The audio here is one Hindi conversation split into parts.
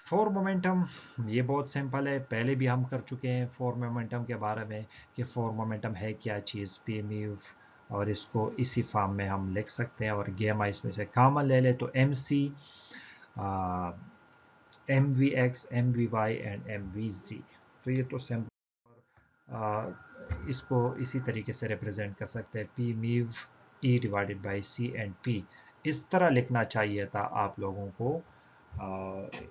फोर मोमेंटम ये बहुत सिंपल है, पहले भी हम कर चुके हैं फोर मोमेंटम के बारे में कि फोर मोमेंटम है क्या चीज़, पी म्यू, और इसको इसी फॉर्म में हम लिख सकते हैं। और गेमा इसमें से कॉमन ले ले तो M C, M V X, M V Y and M V G. तो ये तो सिंपल, इसको इसी तरीके से रिप्रेजेंट कर सकते हैं, P mu E divided by C and P. इस तरह लिखना चाहिए था आप लोगों को,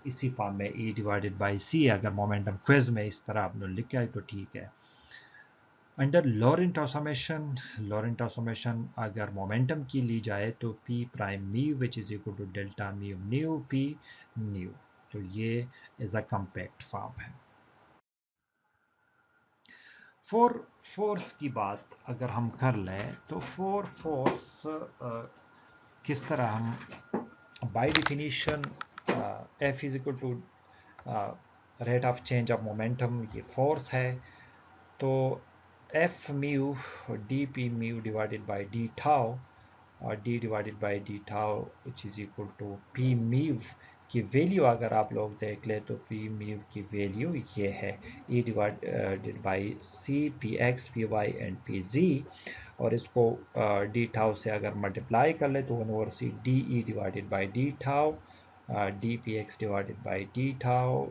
इसी फॉर्म में ई डिवाइडेड बाई सी। अगर मोमेंटम क्विज में इस तरह आपने लिखा है तो ठीक है। Under Lorentz transformation, Lorentz transformation अगर मोमेंटम की ली जाए तो P prime mu which is equal to delta mu nu P nu. तो ये इज अ कम्पैक्ट फॉर्म है। फोर फोर्स की बात अगर हम कर लें तो फोर फोर्स किस तरह हम by definition F is equal to rate of change of momentum, ये फोर्स है। तो F mu D P mu divided by D tau, और D divided by D tau which is equal to P mu की वैल्यू अगर आप लोग देख ले तो पी म्यू की वैल्यू ये है E divided by C P X P Y and P Z. और इसको डी थाउ से अगर मल्टीप्लाई कर ले तो 1/c D E divided by D tau, D P X divided by D tau,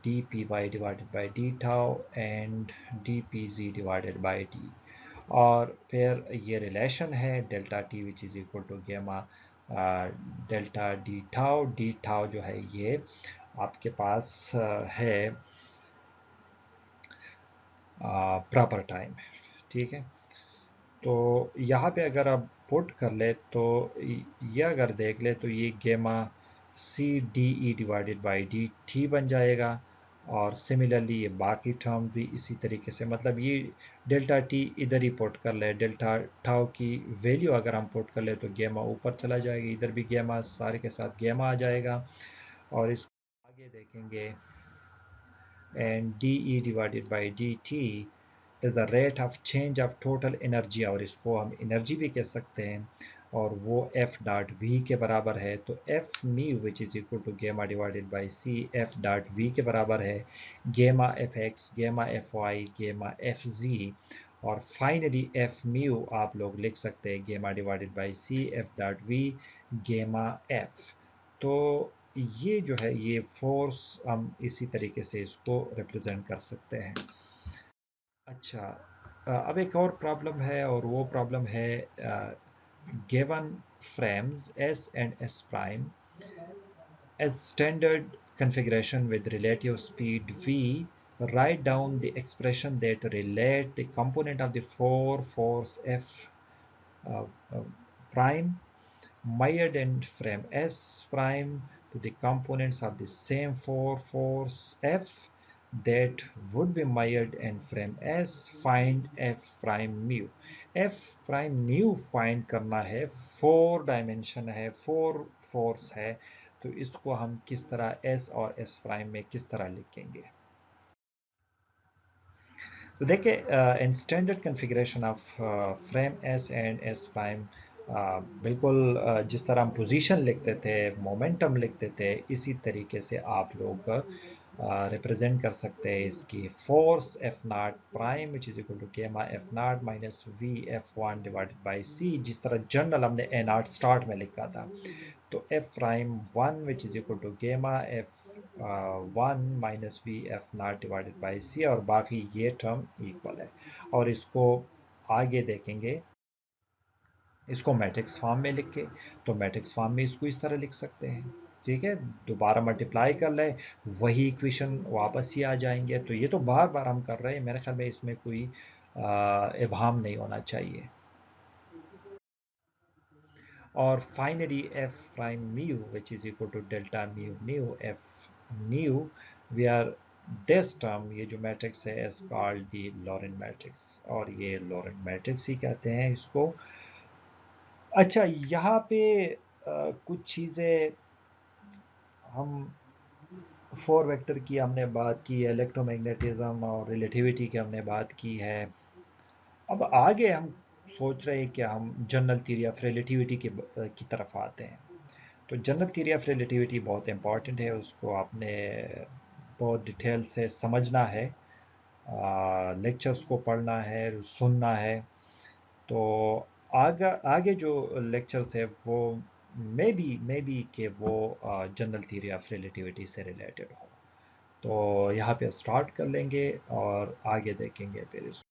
dpy divided by d tau and dpz divided by d। और फिर ये रिलेशन है delta T which is equal to gamma delta D tau जो है ये आपके पास है प्रॉपर टाइम, ठीक है। तो यहाँ पे अगर आप पुट कर ले तो ये अगर देख ले तो ये gamma C D E divided by D T बन जाएगा। और सिमिलरली ये बाकी टर्म भी इसी तरीके से, मतलब ये डेल्टा टी इधर ही पुट कर ले, डेल्टा टाउ की वैल्यू अगर हम पुट कर ले तो गेमा ऊपर चला जाएगा, इधर भी गेमा सारे के साथ गेमा आ जाएगा। और इसको आगे देखेंगे, and D E divided by D T is the rate of change of total energy, और इसको हम एनर्जी भी कह सकते हैं। और वो एफ डॉट वी के बराबर है। तो F mu which is equal to gamma divided by C F dot V के बराबर है gamma F X, gamma F Y, gamma F Z. और फाइनली एफ म्यू आप लोग लिख सकते हैं gamma divided by C F dot V gamma F. तो ये जो है ये फोर्स हम इसी तरीके से इसको रिप्रेजेंट कर सकते हैं। अच्छा, अब एक और प्रॉब्लम है, और वो प्रॉब्लम है given frames S and S prime as standard configuration with relative speed v, write down the expression that relate the component of the four force f uh, uh, prime mired in frame S prime to the components of the same four force F that would be mired in frame S, find F prime mu। F prime mu find करना है, फोर डायमेंशन है, फोर फोर्स है। तो इसको हम किस तरह S और S प्राइम में किस तरह लिखेंगे? तो देखिए, in standard configuration of frame S and S prime, बिल्कुल जिस तरह हम पोजीशन लिखते थे, मोमेंटम लिखते थे, इसी तरीके से आप लोग रिप्रेजेंट कर सकते हैं इसकी force F not prime which is equal to gamma F not minus V F one divided by C, जिस तरह जनरल हमने ए नॉट स्टार्ट में लिखा था। तो F prime one which is equal to gamma F one minus V F not divided by C, और बाकी ये टर्म इक्वल है। और इसको आगे देखेंगे, इसको मैट्रिक्स फॉर्म में लिख के, तो मैट्रिक्स फॉर्म में इसको इस तरह लिख सकते हैं, ठीक है। दोबारा मल्टीप्लाई कर ले, वही इक्वेशन वापस ही आ जाएंगे। तो ये तो बार बार हम कर रहे हैं, मेरे ख्याल में इसमें कोई इबहम नहीं होना चाहिए। और finally F prime mu which is equal to delta mu nu F nu, we are this term, ये जो मैट्रिक्स है is called the Lorentz matrix, और ये लॉरेंट मैट्रिक्स ही कहते हैं इसको। अच्छा, यहाँ पे कुछ चीज़ें हम फोर वेक्टर की हमने बात की है, इलेक्ट्रोमैग्नेटिज्म और रिलेटिविटी की हमने बात की है। अब आगे हम सोच रहे हैं कि हम जनरल थ्योरी ऑफ रिलेटिविटी की तरफ आते हैं। तो जनरल थ्योरी ऑफ रिलेटिविटी बहुत इंपॉर्टेंट है, उसको आपने बहुत डिटेल से समझना है, लेक्चर्स को पढ़ना है, सुनना है। तो आगे आगे जो लेक्चर्स है वो मे बी कि वो जनरल थ्योरी ऑफ रिलेटिविटी से रिलेटेड हो। तो यहाँ पे स्टार्ट कर लेंगे और आगे देखेंगे फिर इसको।